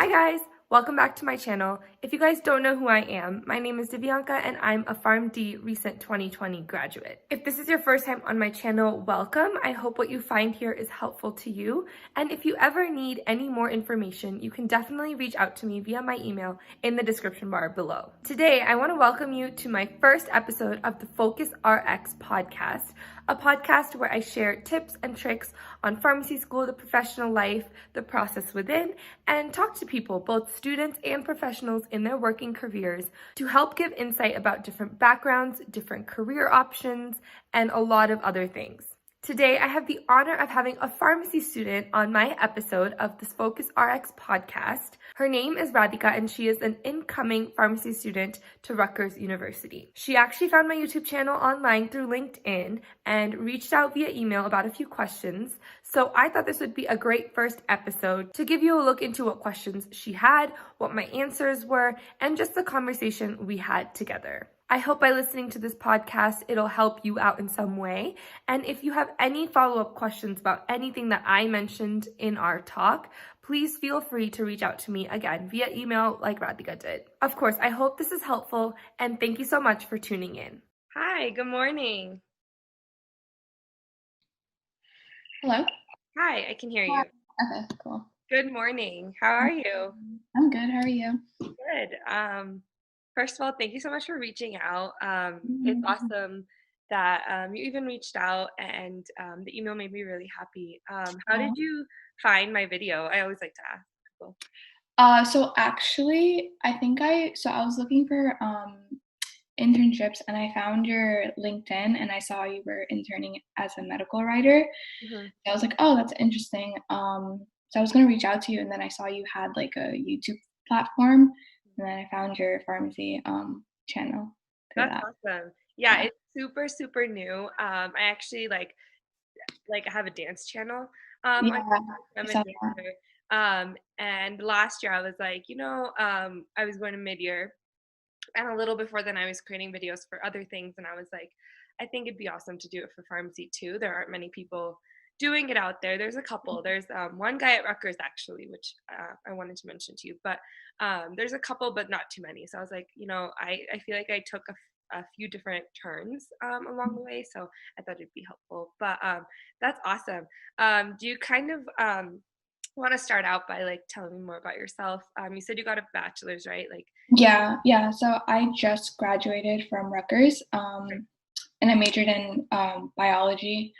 Hi guys, welcome back to my channel. If you guys don't know who I am, my name is Divyanka and I'm a PharmD recent 2020 graduate. If this is your first time on my channel, welcome. I hope what you find here is helpful to you. And if you ever need any more information, you can definitely reach out to me via my email in the description bar below. Today, I want to welcome you to my first episode of the FocusRx podcast, a podcast where I share tips and tricks on pharmacy school, the professional life, the process within, and talk to people, both students and professionals in their working careers, to help give insight about different backgrounds, different career options, and a lot of other things. Today, I have the honor of having a pharmacy student on my episode of this FocusRx podcast. Her name is Radhika, and she is an incoming pharmacy student to Rutgers University. She actually found my YouTube channel online through LinkedIn and reached out via email about a few questions. So I thought this would be a great first episode to give you a look into what questions she had, what my answers were, and just the conversation we had together. I hope by listening to this podcast, it'll help you out in some way. And if you have any follow-up questions about anything that I mentioned in our talk, please feel free to reach out to me again via email like Radhika did. Of course, I hope this is helpful, and thank you so much for tuning in. Hi, good morning. Hello? Hi, I can hear Hi. you. Okay, cool. Good morning. How are you? I'm good. How are you? Good. First of all, thank you so much for reaching out. It's awesome that you even reached out, and the email made me really happy. How did you find my video? I always like to ask people. So actually, I was looking for internships and I found your LinkedIn and I saw you were interning as a medical writer. Mhm. I was like, oh, that's interesting. So I was gonna reach out to you and then I saw you had like a YouTube platform and then I found your pharmacy channel through That's that. awesome. Yeah, Yeah. it's super, super new. I actually like I have a dance channel Yeah, on I I'm a saw that. dancer. And last year I was like, I was going to mid-year, and a little before then I was creating videos for other things, and I was like, I think it'd be awesome to do it for pharmacy too. There aren't many people doing it out there. There's a couple. There's one guy at Rutgers actually, which I wanted to mention to you, but there's a couple, but not too many. So I was like, I feel like I took a few different turns along the way, so I thought it'd be helpful. But that's awesome. Do you kind of want to start out by like telling me more about yourself? You said you got a bachelor's, right? Like, Yeah. So I just graduated from Rutgers, and I majored in biology.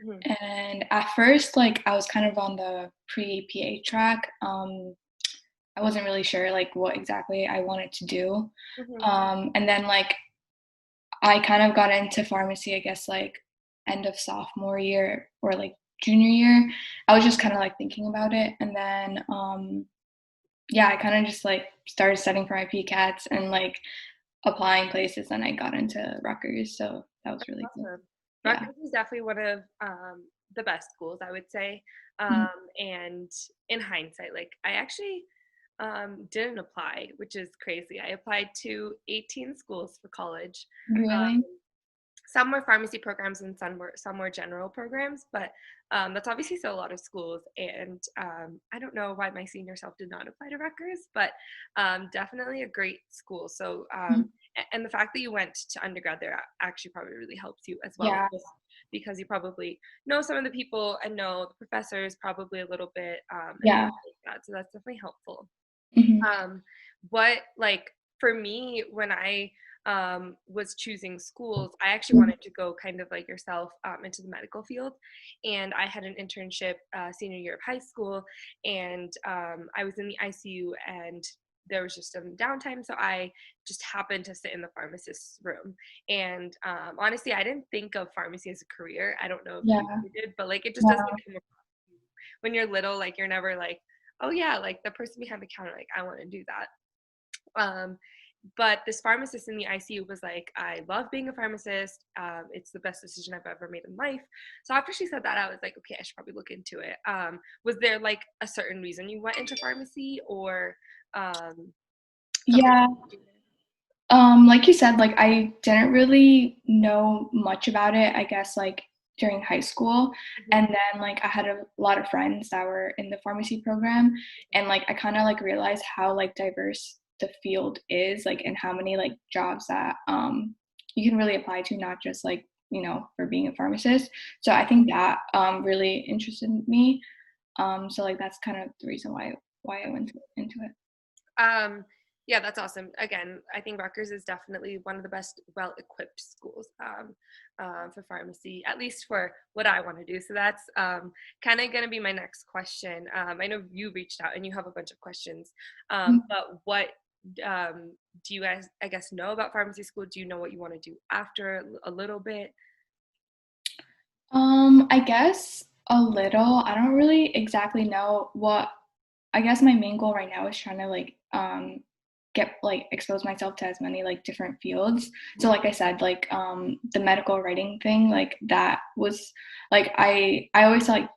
mhm, And at first, like I was kind of on the pre-PA track. I wasn't really sure like what exactly I wanted to do. mhm, And then like I kind of got into pharmacy, I guess like end of sophomore year or like junior year. I was just kind of like thinking about it, and then yeah, I kind of just like started studying for my PCATs and like applying places, and I got into Rutgers, so that was that's really cool. awesome. Yeah. Rutgers is definitely one of the best schools, I would say. Mhm. And in hindsight, like I actually didn't apply, which is crazy. I applied to 18 schools for college. Really? Some were pharmacy programs and some were general programs, but that's obviously still a lot of schools. And I don't know why my senior self did not apply to Rutgers, but definitely a great school. So Mhm. and the fact that you went to undergrad there actually probably really helps you as well, Yeah. just because you probably know some of the people and know the professors probably a little bit, and Yeah. things like that. So that's definitely helpful. Mhm. Um, what like for me when I was choosing schools, I actually Mhm. wanted to go kind of like yourself into the medical field, and I had an internship senior year of high school, and I was in the ICU, and there was just some downtime, so I just happened to sit in the pharmacist's room. And honestly, I didn't think of pharmacy as a career. I don't know if you Yeah. did, but like it just doesn't Yeah. come across when you're little. Like you're never like, oh yeah, like the person behind the counter, like I want to do that. But this pharmacist in the ICU was like, I love being a pharmacist. It's the best decision I've ever made in life. So after she said that, I was like, okay, I should probably look into it. Was there like a certain reason you went into pharmacy, or something? Yeah. Like you said, like I didn't really know much about it. I guess like during high school. Mhm. And then like I had a lot of friends that were in the pharmacy program, and like I kind of like realized how like diverse the field is, like, and how many like jobs that you can really apply to, not just like, for being a pharmacist. So I think that really interested me. So like that's kind of the reason why I went into it. Um, yeah, that's awesome. Again, I think Rutgers is definitely one of the best, well-equipped schools for pharmacy, at least for what I want to do. So that's kind of going to be my next question. I know you reached out and you have a bunch of questions, but what do you guys, I guess, know about pharmacy school? Do you know what you want to do after a little bit? I guess a little. I don't really exactly know what. I guess my main goal right now is trying to like get like expose myself to as many like different fields. So like I said, like the medical writing thing, like that was like I always saw like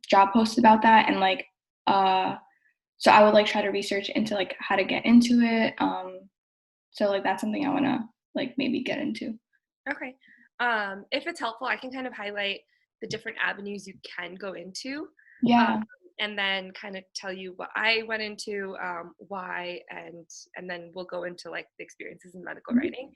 job posts about that, and like so I would like try to research into like how to get into it. So like that's something I want to like maybe get into. Okay. If it's helpful, I can kind of highlight the different avenues you can go into, um, Yeah. and then kind of tell you what I went into, why, and then we'll go into like the experiences in medical Mhm. writing.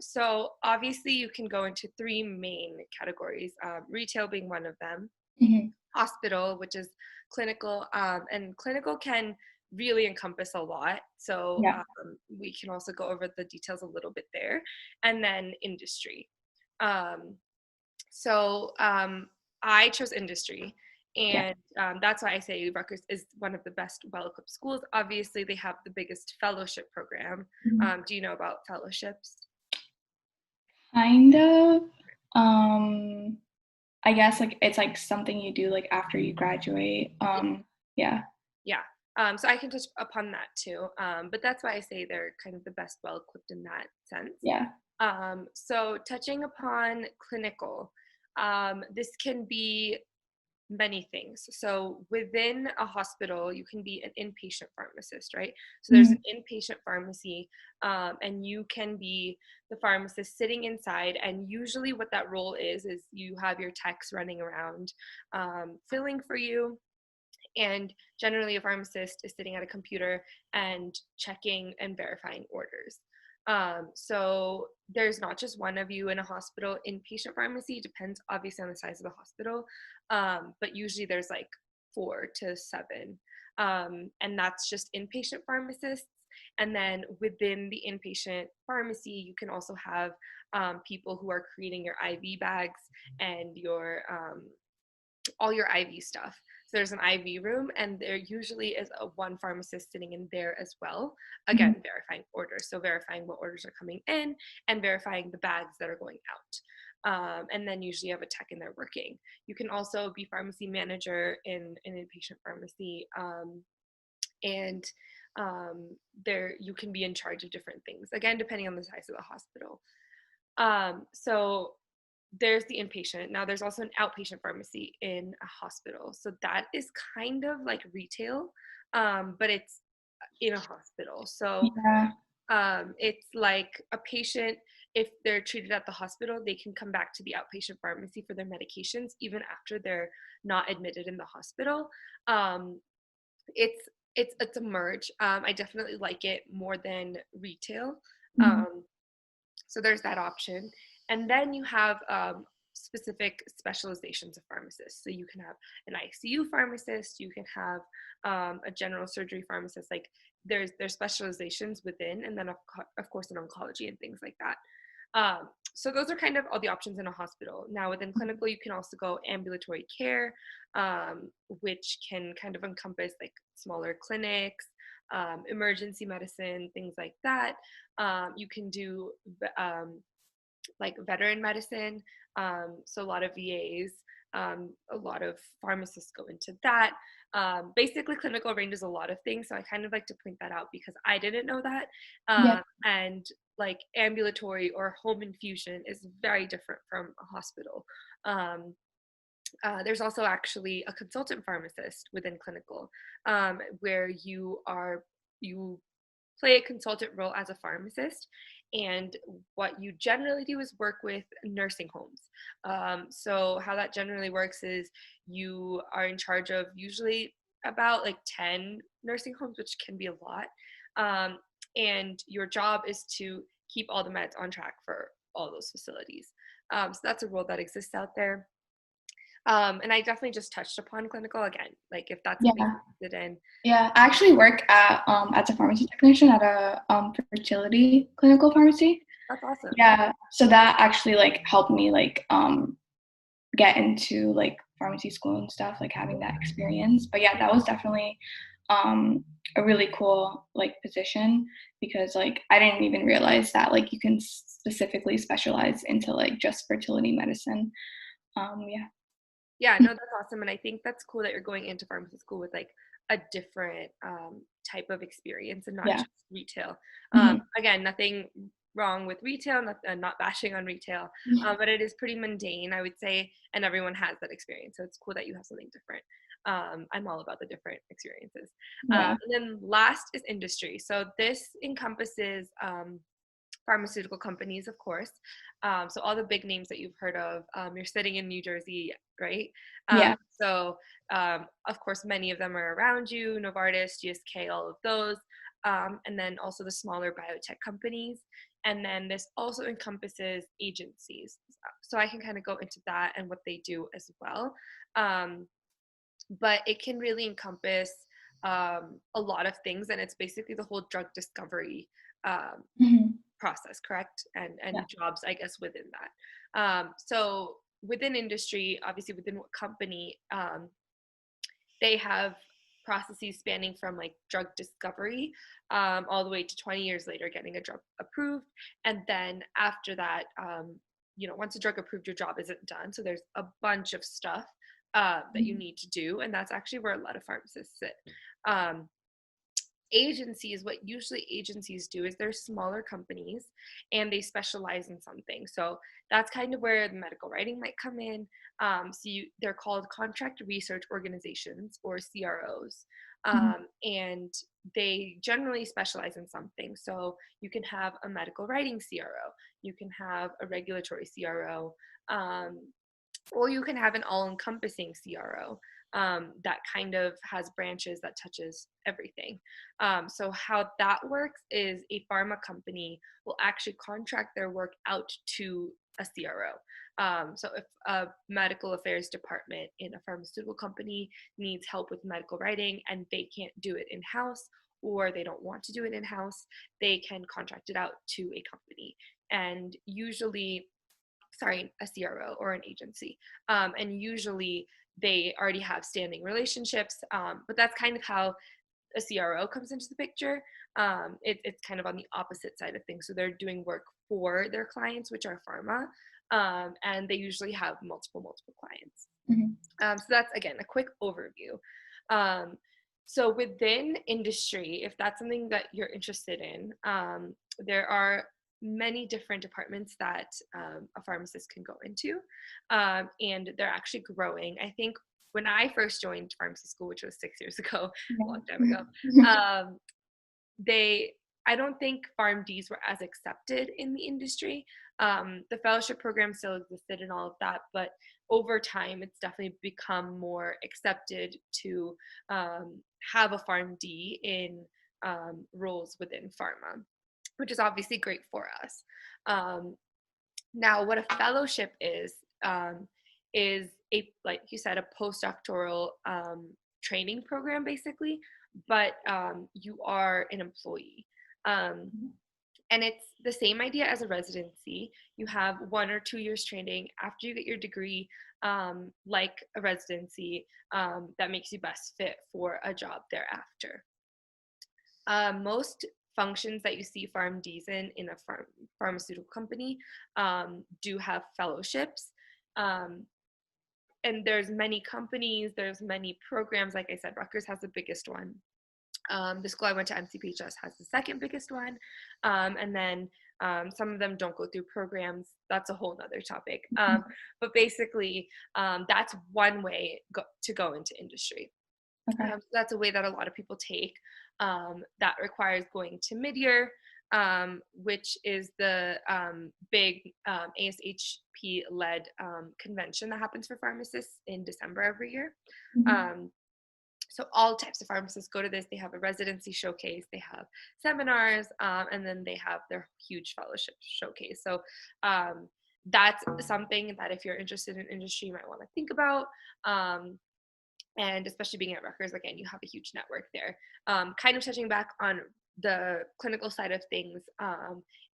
So obviously, you can go into three main categories: retail being one of them, Mhm. hospital, which is clinical, and clinical can really encompass a lot. So Yeah. we can also go over the details a little bit there, and then industry. Um, so I chose industry, Yeah. and that's why I say Rutgers is one of the best, well-equipped schools. Obviously, they have the biggest fellowship program. Mhm. Do you know about fellowships? Kind of. Um, I guess like it's like something you do like after you graduate. Yeah. Yeah. So I can touch upon that too. But that's why I say they're kind of the best, well equipped in that sense. Yeah. So touching upon clinical, this can be many things. So within a hospital, you can be an inpatient pharmacist, right? So there's an Mhm. inpatient pharmacy, and you can be the pharmacist sitting inside. And usually, what that role is you have your techs running around, filling for you, and generally, a pharmacist is sitting at a computer and checking and verifying orders. So there's not just one of you in a hospital. Inpatient pharmacy depends obviously on the size of the hospital, but usually there's like 4 to 7, and that's just inpatient pharmacists. And then within the inpatient pharmacy, you can also have people who are creating your IV bags and your all your IV stuff. So there's an IV room, and there usually is a one pharmacist sitting in there as well. Mhm. Again, verifying orders, so verifying what orders are coming in and verifying the bags that are going out. And then usually you have a tech in there working. You can also be pharmacy manager in an inpatient pharmacy, and there you can be in charge of different things. Again, depending on the size of the hospital. So there's the inpatient. Now there's also an outpatient pharmacy in a hospital. So that is kind of like retail, but it's in a hospital. So Yeah. it's like a patient, if they're treated at the hospital, they can come back to the outpatient pharmacy for their medications even after they're not admitted in the hospital. Um, it's it's a merge. I definitely like it more than retail. Mhm. Um, so there's that option. And then you have specific specializations of pharmacists. So you can have an ICU pharmacist, you can have a general surgery pharmacist. Like there's specializations within, and then of course in oncology and things like that. So those are kind of all the options in a hospital. Now within clinical, you can also go ambulatory care, which can kind of encompass like smaller clinics, emergency medicine, things like that. You can do um, like veteran medicine. So a lot of VAs, a lot of pharmacists go into that. Basically, clinical ranges a lot of things. So I kind of like to point that out because I didn't know that. Yeah. And like ambulatory or home infusion is very different from a hospital. Um, there's also actually a consultant pharmacist within clinical, where you play a consultant role as a pharmacist, And what you generally do is work with nursing homes. So how that generally works is you are in charge of usually about like 10 nursing homes, which can be a lot. Um, and your job is to keep all the meds on track for all those facilities. So that's a role that exists out there. And I definitely just touched upon clinical again, like if that's something Yeah. you're interested in. Yeah, I actually work at as a pharmacy technician at a fertility clinical pharmacy. That's awesome. Yeah, so that actually like helped me like get into like pharmacy school and stuff, like having that experience. But yeah, that was definitely a really cool like position because like I didn't even realize that like you can specifically specialize into like just fertility medicine. Yeah. Yeah, no, that's awesome. And I think that's cool that you're going into pharmacy school with like a different type of experience and not Yeah. just retail. Hmm. Again, nothing wrong with retail, not bashing on retail, but it is pretty mundane, I would say, and everyone has that experience. So it's cool that you have something different. I'm all about the different experiences. Yeah. And then last is industry. So this encompasses pharmaceutical companies, of course. So all the big names that you've heard of. You're sitting in New Jersey, right? Yeah. So of course, many of them are around you: Novartis, GSK, all of those, and then also the smaller biotech companies. And then this also encompasses agencies. So I can kind of go into that and what they do as well. Um, but it can really encompass a lot of things, and it's basically the whole drug discovery um, Hmm. process, correct? Yeah. And jobs, I guess, within that. So within industry, obviously within what company, they have processes spanning from like drug discovery all the way to 20 years later getting a drug approved. And then after that, once a drug approved, your job isn't done. So there's a bunch of stuff that you Mhm. need to do. And that's actually where a lot of pharmacists sit. Um, Agencies, what usually agencies do is they're smaller companies and they specialize in something. So that's kind of where the medical writing might come in. They're called contract research organizations, or CROs. Mhm. And they generally specialize in something. So you can have a medical writing CRO, you can have a regulatory CRO, um, or you can have an all-encompassing CRO that kind of has branches that touches everything. So how that works is a pharma company will actually contract their work out to a CRO. So if a medical affairs department in a pharmaceutical company needs help with medical writing and they can't do it in-house, or they don't want to do it in-house, they can contract it out to a company. And usually, sorry, a CRO or an agency. And usually they already have standing relationships, but that's kind of how a CRO comes into the picture. It's kind of on the opposite side of things. So they're doing work for their clients, which are pharma, and they usually have multiple clients. Mhm. So that's, again, a quick overview. Um, so within industry, if that's something that you're interested in, there are many different departments that a pharmacist can go into, and they're actually growing. I think when I first joined pharmacy school, which was 6 years ago, a long time ago, Yeah. um, they I don't think PharmDs were as accepted in the industry. The fellowship program still existed and all of that, but over time, it's definitely become more accepted to have a PharmD in roles within pharma, which is obviously great for us. Um, Now, what a fellowship is a, like you said, a postdoctoral training program, basically, but you are an employee. Um, and it's the same idea as a residency. You have 1 or 2 years training after you get your degree, like a residency, that makes you best fit for a job thereafter. Most functions that you see PharmDs in a pharmaceutical company do have fellowships. Um, and there's many companies, there's many programs. Like I said, Rutgers has the biggest one. The school I went to, MCPHS, has the second biggest one. And then some of them don't go through programs. That's a whole nother topic. But basically, that's one way to go into industry. Okay. So that's a way that a lot of people take. That requires going to mid-year. which is the big ASHP-led convention that happens for pharmacists in December every year. Mhm. Um, so all types of pharmacists go to this. They have a residency showcase, they have seminars, and then they have their huge fellowship showcase. So that's something that if you're interested in industry, you might want to think about. And especially being at Rutgers, again, you have a huge network there. Kind of touching back on the clinical side of things,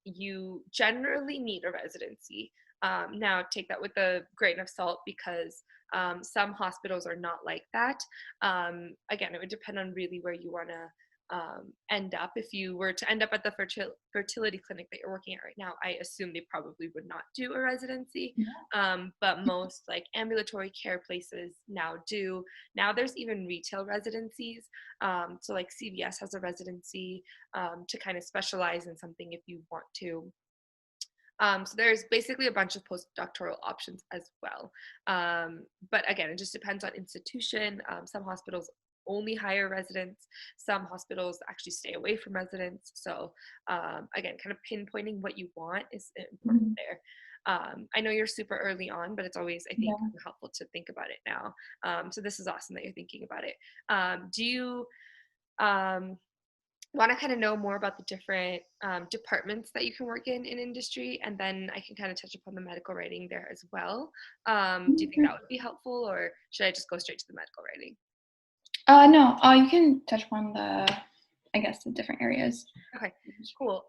you generally need a residency. Now, take that with a grain of salt because some hospitals are not like that. Again, it would depend on really where you want to end up. If you were to end up at the fertility clinic that you're working at right now, I assume they probably would not do a residency. Yeah. But most like ambulatory care places now do. Now there's even retail residencies. So like CVS has a residency to kind of specialize in something if you want to. So there's basically a bunch of postdoctoral options as well. But again, it just depends on institution. Some hospitals only hire residents. Some hospitals actually stay away from residents. So again, kind of pinpointing what you want is important Mhm. there. I know you're super early on, but it's always, I think, Yeah. helpful to think about it now. So this is awesome that you're thinking about it. Do you um, want to kind of know more about the different departments that you can work in industry, and then I can kind of touch upon the medical writing there as well. Do you think that would be helpful, or should I just go straight to the medical writing? No, you can touch upon I guess, the different areas. Okay, cool.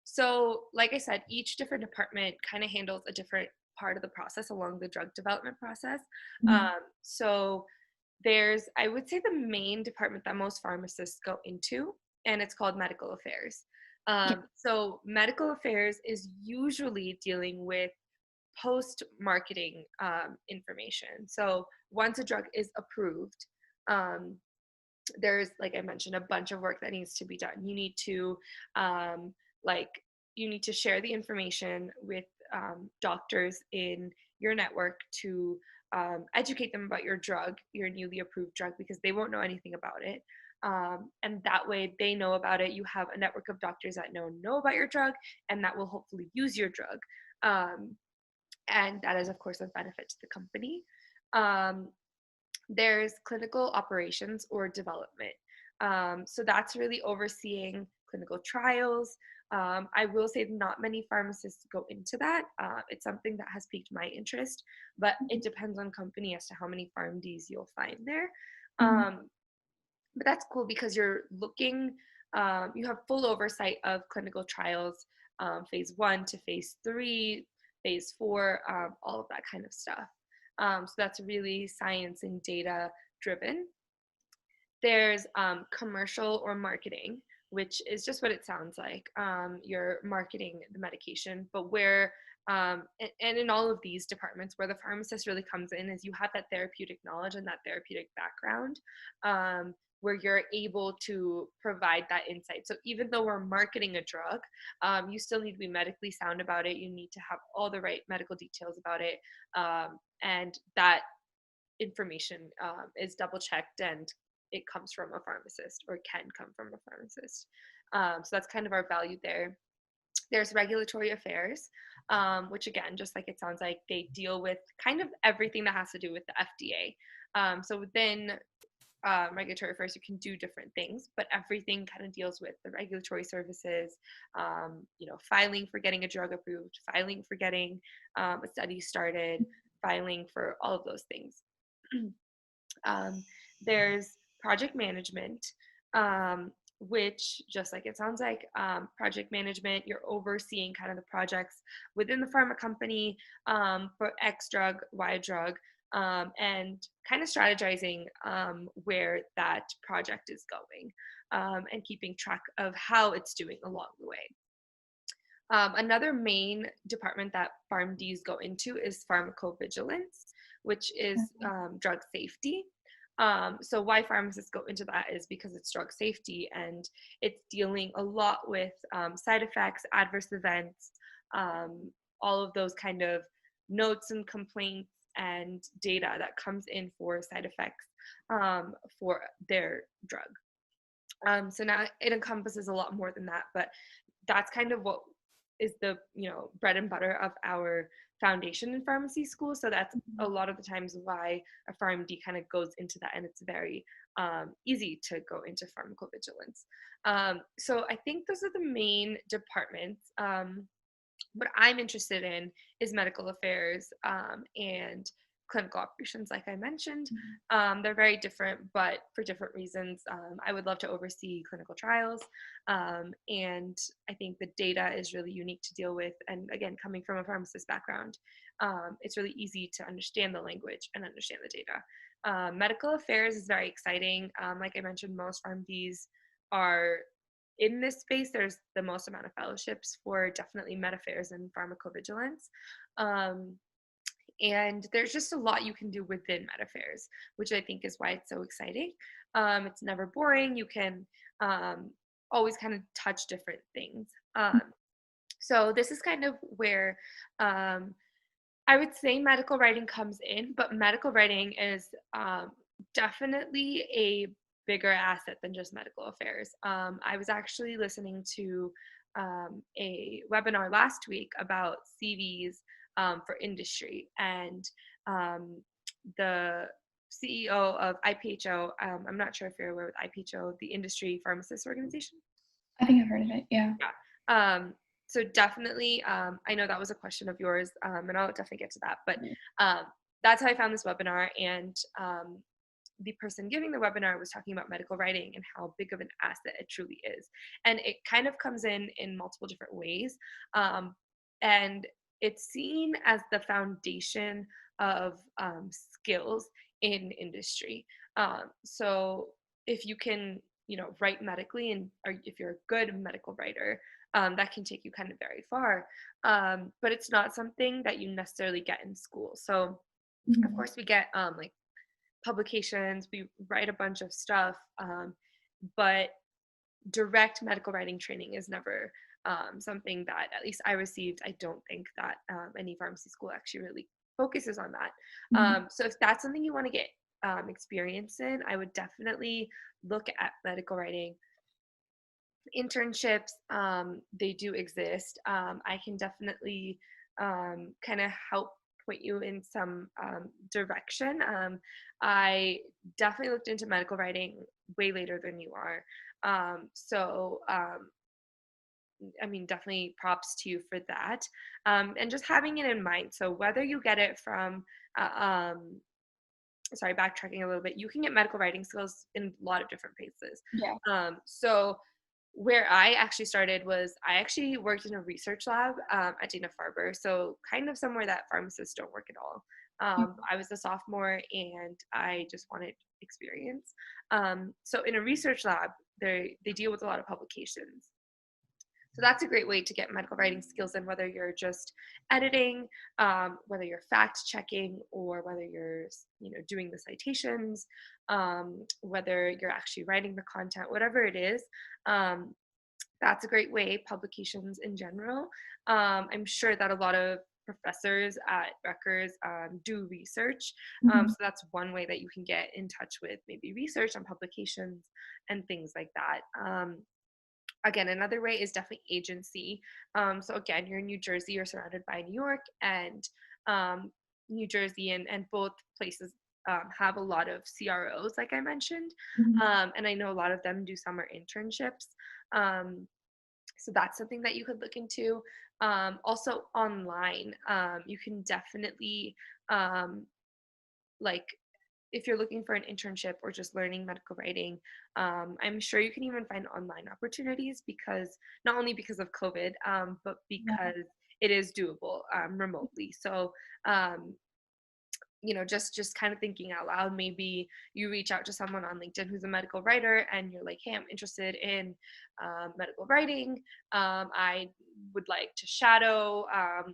So like I said, each different department kind of handles a different part of the process along the drug development process. Mhm. So there's, I would say, the main department that most pharmacists go into, and it's called medical affairs. Yeah. So medical affairs is usually dealing with post-marketing information. So once a drug is approved, um, there's, like I mentioned, a bunch of work that needs to be done. You need to um, like you need to share the information with doctors in your network to educate them about your drug, your newly approved drug, because they won't know anything about it. And that way they know about it. You have a network of doctors that know about your drug and that will hopefully use your drug. Um, and that is, of course, of benefit to the company. Um, there's clinical operations or development. So that's really overseeing clinical trials. I will say not many pharmacists go into that. It's something that has piqued my interest, but it depends on company as to how many PharmDs you'll find there. Mhm. But that's cool because you're looking, you have full oversight of clinical trials, phase 1 to phase 3, phase 4, all of that kind of stuff. So that's really science and data driven. There's commercial or marketing, which is just what it sounds like. You're marketing the medication, but where, and in all of these departments, where the pharmacist really comes in is you have that therapeutic knowledge and that therapeutic background, where you're able to provide that insight. So even though we're marketing a drug, you still need to be medically sound about it. You need to have all the right medical details about it. And that information is double checked and it comes from a pharmacist or can come from a pharmacist. So that's kind of our value there. There's regulatory affairs, which again, just like it sounds like, they deal with kind of everything that has to do with the FDA. So within regulatory affairs, you can do different things, but everything kind of deals with the regulatory services, filing for getting a drug approved, filing for getting a study started, filing for all of those things. Um, there's project management, which, just like it sounds like, project management, you're overseeing kind of the projects within the pharma company, for X drug, Y drug, and kind of strategizing where that project is going, and keeping track of how it's doing along the way. Another main department that PharmDs go into is pharmacovigilance, which is drug safety. So why pharmacists go into that is because it's drug safety and it's dealing a lot with side effects, adverse events, all of those kind of notes and complaints and data that comes in for side effects for their drug. So now it encompasses a lot more than that, but that's kind of what is the, bread and butter of our foundation in pharmacy school. So that's a lot of the times why a PharmD kind of goes into that, and it's very easy to go into pharmacovigilance. So I think those are the main departments. What I'm interested in is medical affairs and clinical operations, like I mentioned. They're very different, but for different reasons. I would love to oversee clinical trials, and I think the data is really unique to deal with. And again, coming from a pharmacist background, it's really easy to understand the language and understand the data. Medical affairs is very exciting. Like I mentioned, most PharmDs are in this space. There's the most amount of fellowships for definitely med affairs and pharmacovigilance. And there's just a lot you can do within med affairs, which I think is why it's so exciting. It's never boring. You can always kind of touch different things. So this is kind of where I would say medical writing comes in, but medical writing is definitely a bigger asset than just medical affairs. I was actually listening to a webinar last week about CVs for industry, and the CEO of IPHO, I'm not sure if you're aware with IPHO, the Industry Pharmacists Organization. I think I've heard of it. Yeah. Yeah. So definitely, I know that was a question of yours, and I'll definitely get to that. But that's how I found this webinar, and the person giving the webinar was talking about medical writing and how big of an asset it truly is. And it kind of comes in multiple different ways, and it's seen as the foundation of skills in industry. So if you can, write medically, and or if you're a good medical writer, that can take you kind of very far. But it's not something that you necessarily get in school. So of course we get like publications, we write a bunch of stuff, but direct medical writing training is never something that at least I received. I don't think that any pharmacy school actually really focuses on that. So if that's something you want to get experience in, I would definitely look at medical writing internships. They do exist. I can definitely kind of help point you in some direction. I definitely looked into medical writing way later than you are. I mean, definitely props to you for that. And just having it in mind. So whether you get it from, sorry, backtracking a little bit, you can get medical writing skills in a lot of different places. Yeah. So where I actually started was I actually worked in a research lab at Dana-Farber, so kind of somewhere that pharmacists don't work at all. I was a sophomore and I just wanted experience. So in a research lab, they deal with a lot of publications. So that's a great way to get medical writing skills in, whether you're just editing, whether you're fact checking, or whether you're, doing the citations, whether you're actually writing the content, whatever it is. That's a great way, publications in general. I'm sure that a lot of professors at Rutgers do research. So that's one way that you can get in touch with maybe research on publications and things like that. Again, another way is definitely agency. So again, you're in New Jersey, you're surrounded by New York and New Jersey, and both places have a lot of CROs, like I mentioned. And I know a lot of them do summer internships. So that's something that you could look into. Also online, you can definitely like if you're looking for an internship or just learning medical writing, I'm sure you can even find online opportunities, because not only because of COVID, but because it is doable remotely. So just kind of thinking out loud, maybe you reach out to someone on LinkedIn who's a medical writer and you're like, hey, I'm interested in medical writing. I would like to shadow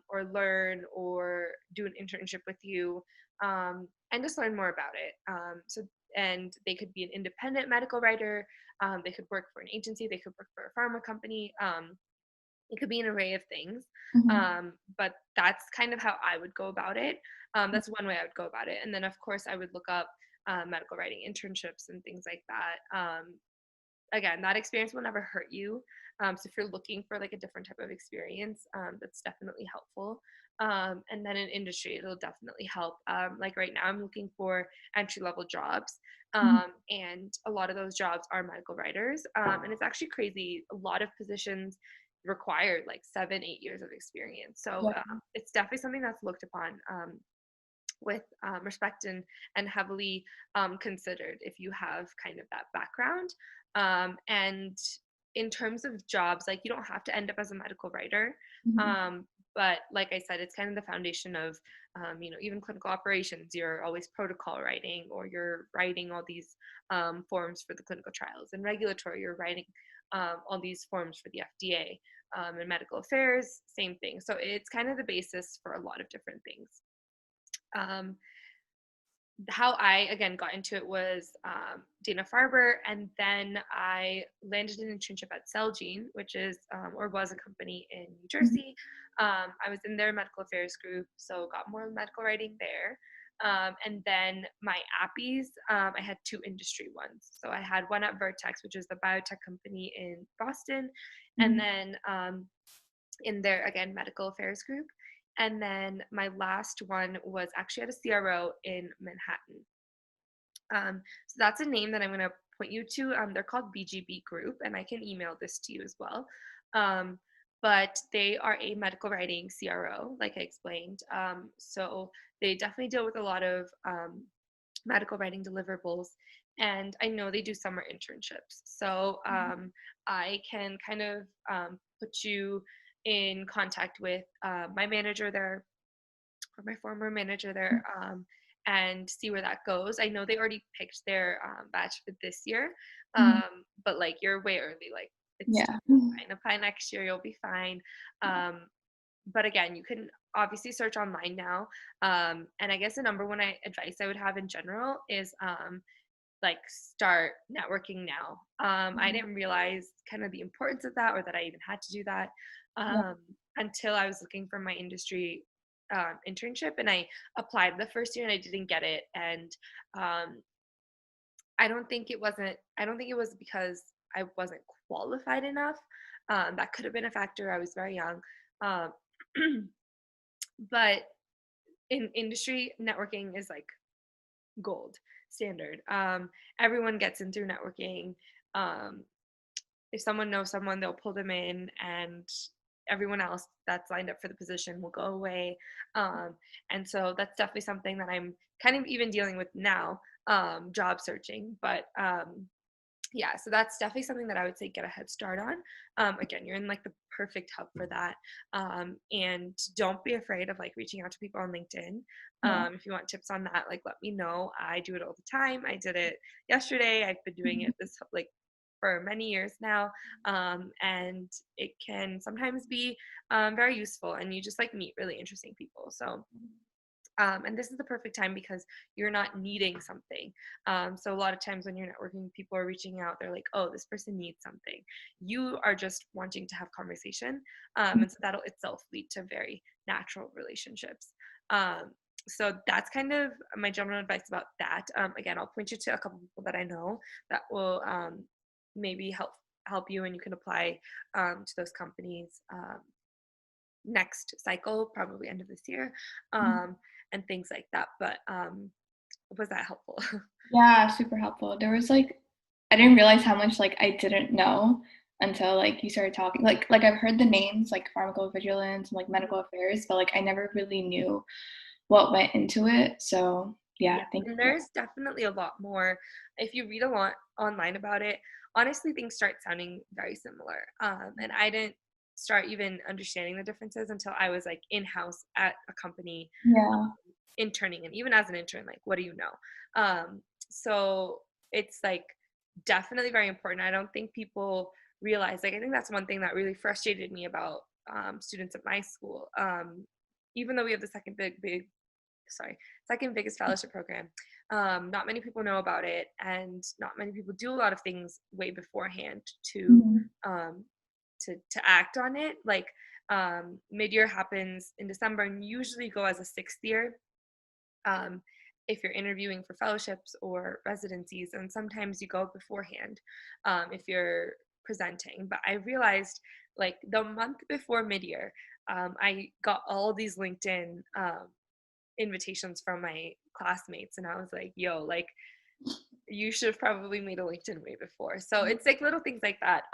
or learn or do an internship with you, and just learn more about it. And they could be an independent medical writer. They could work for an agency. They could work for a pharma company. It could be an array of things, but that's kind of how I would go about it. That's one way I would go about it. And then, of course, I would look up medical writing internships and things like that. again, that experience will never hurt you. So if you're looking for like a different type of experience, that's definitely helpful. And then in industry, it'll definitely help. Like right now, I'm looking for entry level jobs, Mhm. and a lot of those jobs are medical writers. And it's actually crazy. A lot of positions require like 7, 8 years of experience. So Yeah. it's definitely something that's looked upon. With respect and heavily considered if you have kind of that background. And in terms of jobs, like you don't have to end up as a medical writer. Mhm. Um, but like I said, it's kind of the foundation of, even clinical operations. You're always protocol writing, or you're writing all these forms for the clinical trials. And regulatory, you're writing all these forms for the FDA. And medical affairs, same thing. So it's kind of the basis for a lot of different things. Um, how I again got into it was Dana Farber, and then I landed an internship at Celgene, which is or was a company in New Mhm. Jersey. I was in their medical affairs group, so got more medical writing there. And then my appies, I had two industry ones. So I had one at Vertex, which is the biotech company in Boston, and Mhm. then in their again medical affairs group. And then my last one was actually at a CRO in Manhattan. So that's a name that I'm going to point you to. They're called BGB Group, and I can email this to you as well. Um, but they are a medical writing CRO, like I explained. So they definitely deal with a lot of medical writing deliverables. And I know they do summer internships. So I can kind of put you in contact with my manager there, or my former manager there, and see where that goes. I know they already picked their batch for this year, Mhm. but like you're way early. Like it's Yeah. totally fine. Apply next year, you'll be fine. Um, but again, you can obviously search online now. And I guess the number one advice I would have in general is like start networking now. I Mhm. didn't realize kind of the importance of that, or that I even had to do that, Yeah. until I was looking for my industry internship, and I applied the first year and I didn't get it. And um, I don't think it was because I wasn't qualified enough. That could have been a factor. I was very young. Um, but in industry, networking is like gold standard. Everyone gets in through networking. Um, if someone knows someone, they'll pull them in, and everyone else that's lined up for the position will go away. Um, and so that's definitely something that I'm kind of even dealing with now, job searching. But yeah, so that's definitely something that I would say get a head start on. Again, you're in like the perfect hub for that. And don't be afraid of like reaching out to people on LinkedIn. Yeah. If you want tips on that, like let me know. I do it all the time. I did it yesterday. I've been doing Mhm. it this like for many years now. And it can sometimes be very useful, and you just like meet really interesting people. So and this is the perfect time because you're not needing something. So a lot of times when you're networking, people are reaching out. They're like, "Oh, this person needs something." You are just wanting to have conversation, and so that'll itself lead to very natural relationships. Um, so that's kind of my general advice about that. Again, I'll point you to a couple people that I know that will maybe help you, and you can apply to those companies. Next cycle, probably end of this year, Mhm. and things like that. But was that helpful? Yeah, super helpful. There was like I didn't realize how much like I didn't know until like you started talking. Like I've heard the names like pharmacovigilance and like medical affairs, but like I never really knew what went into it. So Yeah, yeah, thank and you. there's definitely a lot more. If you read a lot online about it, honestly, things start sounding very similar. And I didn't start even understanding the differences until I was like in house at a company Yeah. interning. And even as an intern, like what do you know? So it's like definitely very important. I don't think people realize, like I think that's one thing that really frustrated me about students at my school. Even though we have the second biggest fellowship program, not many people know about it, and not many people do a lot of things way beforehand to Mhm. um, to act on it. Like mid-year happens in December, and usually go as a sixth year. Um, if you're interviewing for fellowships or residencies, and sometimes you go beforehand if you're presenting. But I realized like the month before mid-year, I got all these LinkedIn invitations from my classmates, and I was like, yo, like you should have probably made a LinkedIn way before. So it's like little things like that.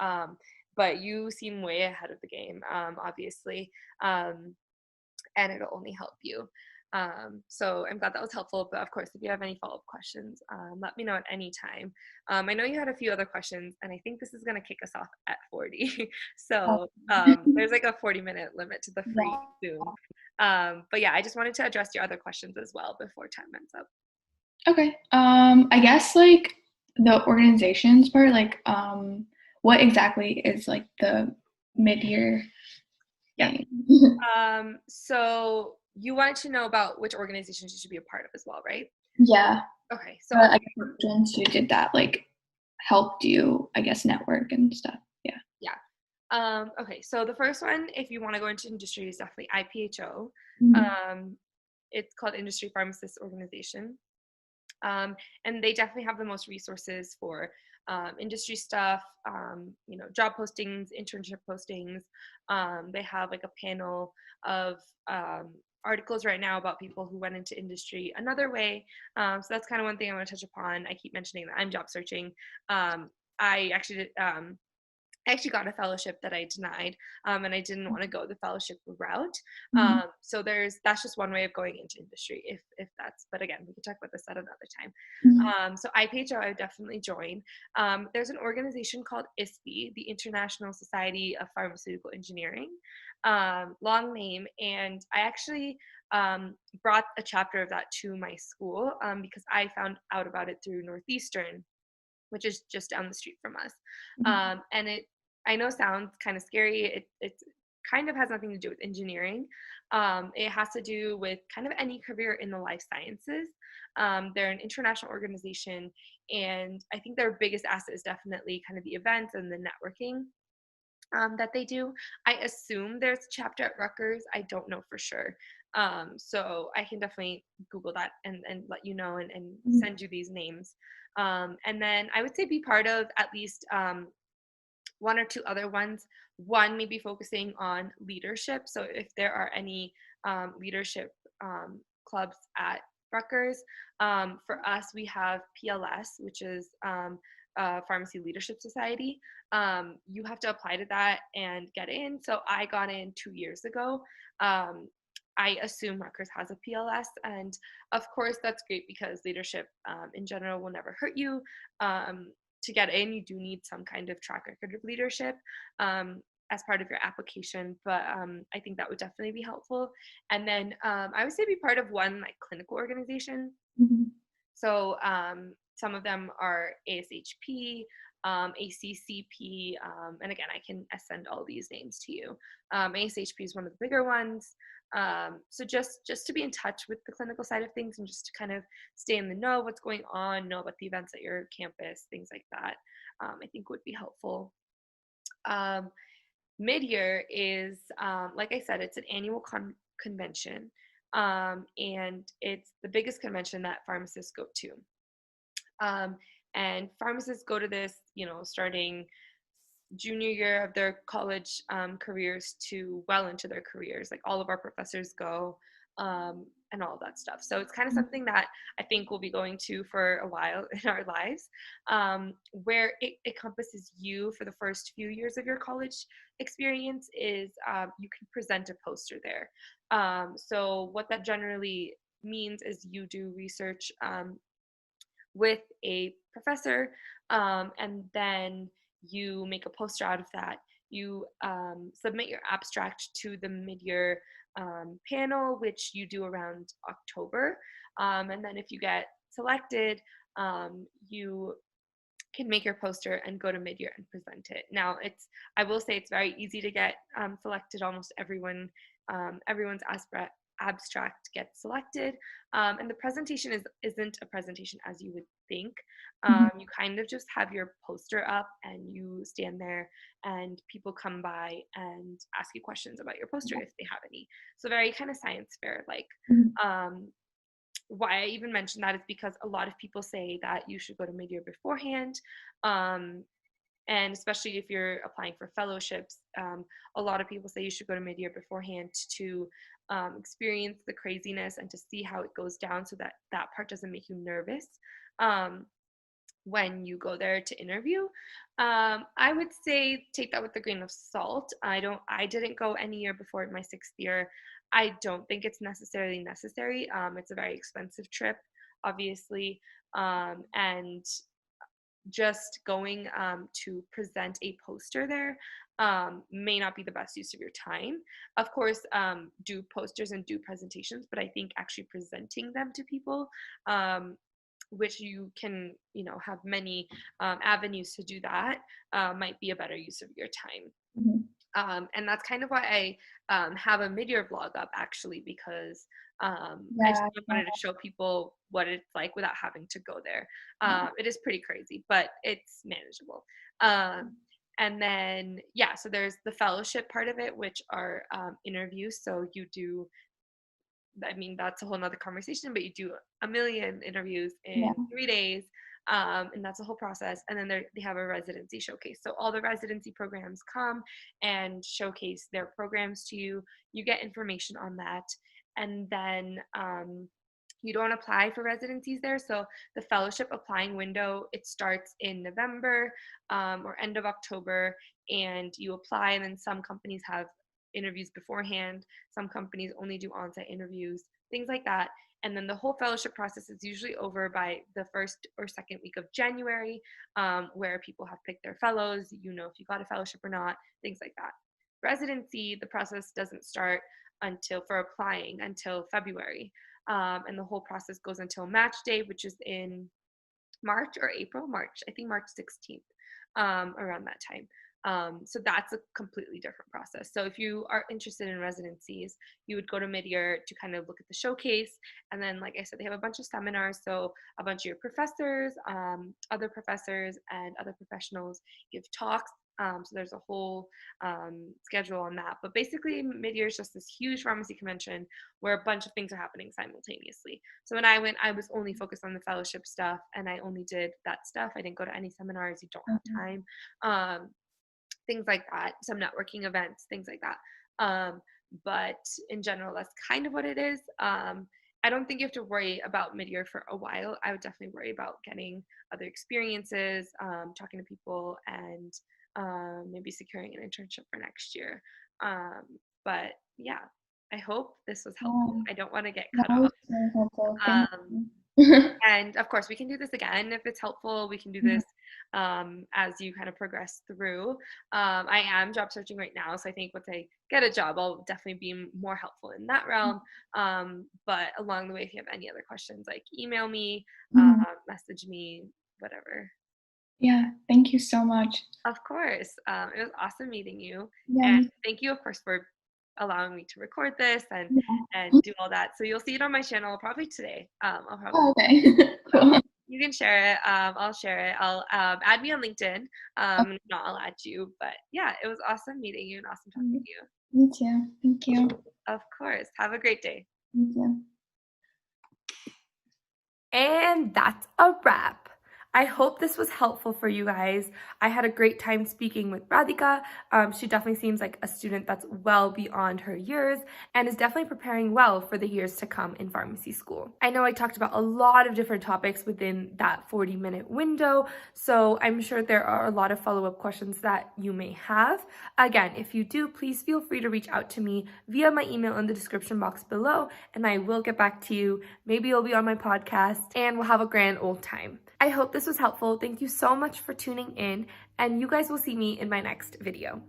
But you seem way ahead of the game, obviously, and it'll only help you. So I'm glad that was helpful. But of course, if you have any follow up questions, let me know at any time. I know you had a few other questions, and I think this is going to kick us off at 40. So there's like a 40-minute limit to the free Yeah. Zoom. But yeah, I just wanted to address your other questions as well before time ends up. Okay. I guess like the organizations part, like what exactly is like the mid-year Yeah. thing? So you wanted to know about which organizations you should be a part of as well, right? Yeah. Okay, so I'll I guess which ones who did that like helped you, I guess, network and stuff. Yeah. yeah. Okay, so the first one, if you want to go into industry, is definitely IPHO. Mhm. Um, it's called Industry Pharmacist Organization. And they definitely have the most resources for industry stuff, job postings, internship postings. They have like a panel of articles right now about people who went into industry another way. So that's kind of one thing I want to touch upon. I keep mentioning that I'm job searching. Um, I actually did, I actually got a fellowship that I denied, and I didn't want to go the fellowship route. Mhm. So that's just one way of going into industry, if that's. But again, we can talk about this at another time. Mhm. So IPHO, I would definitely join. There's an organization called ISPE, the International Society of Pharmaceutical Engineering, long name, and I actually brought a chapter of that to my school because I found out about it through Northeastern, which is just down the street from us. Mhm. And it, I know, sounds kind of scary. It kind of has nothing to do with engineering. It has to do with kind of any career in the life sciences. They're an international organization, and I think their biggest asset is definitely kind of the events and the networking that they do. I assume there's a chapter at Rutgers. I don't know for sure. So I can definitely Google that and let you know and Mhm. send you these names. And then I would say be part of at least one or two other ones. One, maybe focusing on leadership. So if there are any leadership clubs at Rutgers, for us, we have PLS, which is Pharmacy Leadership Society. You have to apply to that and get in. So I got in 2 years ago. I assume Rutgers has a PLS, and of course that's great because leadership in general will never hurt you. To get in, you do need some kind of track record of leadership as part of your application, but I think that would definitely be helpful. And then I would say be part of one like clinical organization. Mhm. So some of them are ASHP, ACCP, and again, I can send all these names to you. ASHP is one of the bigger ones. So just to be in touch with the clinical side of things and just to kind of stay in the know what's going on, know about the events at your campus, things like that, I think would be helpful. Um, Mid-year is, like I said, it's an annual convention, and it's the biggest convention that pharmacists go to. Um, and pharmacists go to this, starting junior year of their college careers to well into their careers. Like all of our professors go and all of that stuff. So it's kind of something that I think we'll be going to for a while in our lives, where it encompasses you for the first few years of your college experience is you can present a poster there. So what that generally means is you do research with a professor, and then you make a poster out of that. You submit your abstract to the mid-year panel, which you do around October. And then if you get selected, you can make your poster and go to mid-year and present it. Now, I will say it's very easy to get selected. Almost everyone's abstract gets selected, and the presentation isn't a presentation as you would think. Mhm. You kind of just have your poster up and you stand there, and people come by and ask you questions about your poster if they have any. So very kind of science fair like. Mhm. Um, why I even mentioned that is because a lot of people say that you should go to mid-year beforehand. Um, and especially if you're applying for fellowships, a lot of people say you should go to mid-year beforehand to experience the craziness and to see how it goes down, so that that part doesn't make you nervous when you go there to interview. I would say take that with a grain of salt. I didn't go any year before my 6th year. I don't think it's necessarily necessary. It's a very expensive trip, obviously, and just going to present a poster there may not be the best use of your time. Of course, do posters and do presentations, but I think actually presenting them to people, which you can, have many avenues to do that, might be a better use of your time. Mm-hmm. And that's kind of why I have a mid-year vlog up, actually, because I just Yeah. wanted to show people what it's like without having to go there. Yeah. It is pretty crazy, but it's manageable. And then, yeah, so there's the fellowship part of it, which are interviews. So you do, I mean, that's a whole nother conversation, but you do a million interviews Yeah. in 3 days. And that's a whole process. And then they have a residency showcase. So all the residency programs come and showcase their programs to you. You get information on that. And then you don't apply for residencies there. So the fellowship applying window, it starts in November or end of October, and you apply. And then some companies have interviews beforehand. Some companies only do on-site interviews, things like that. And then the whole fellowship process is usually over by the 1st or 2nd week of January, where people have picked their fellows, if you got a fellowship or not, things like that. Residency, the process doesn't start for applying until February. And the whole process goes until match day, which is in March or April, March, I think March 16th, around that time. So that's a completely different process. So if you are interested in residencies, you would go to mid-year to kind of look at the showcase. And then, like I said, they have a bunch of seminars. So a bunch of your professors, other professors, and other professionals give talks. So there's a whole schedule on that. But basically, mid-year is just this huge pharmacy convention where a bunch of things are happening simultaneously. So when I went, I was only focused on the fellowship stuff, and I only did that stuff. I didn't go to any seminars. You don't have time. Things like that, some networking events, things like that. But in general, that's kind of what it is. I don't think you have to worry about mid-year for a while. I would definitely worry about getting other experiences, talking to people, and maybe securing an internship for next year. But yeah, I hope this was helpful. Yeah. I don't want to get That cut was off. very helpful. Thank Um, you. and of course, we can do this again if it's helpful. We can do this as you kind of progress through. I am job searching right now, so I think once I get a job, I'll definitely be more helpful in that realm. But along the way, if you have any other questions, like email me, message me, whatever. Yeah, thank you so much. Of course. It was awesome meeting you. Yeah, And thank you, of course, for allowing me to record this and yeah. do all that. So you'll see it on my channel probably today. I'll probably Oh, okay. So Cool. you can share it. I'll share it. I'll add me on LinkedIn. If not, I'll add you. But yeah, it was awesome meeting you and awesome talking Okay. to you. Me too. Thank you. Of course. Have a great day. Thank you. And that's a wrap. I hope this was helpful for you guys. I had a great time speaking with Radhika. She definitely seems like a student that's well beyond her years and is definitely preparing well for the years to come in pharmacy school. I know I talked about a lot of different topics within that 40-minute window, so I'm sure there are a lot of follow-up questions that you may have. Again, if you do, please feel free to reach out to me via my email in the description box below, and I will get back to you. Maybe you'll be on my podcast, and we'll have a grand old time. I hope this was helpful. Thank you so much for tuning in, and you guys will see me in my next video.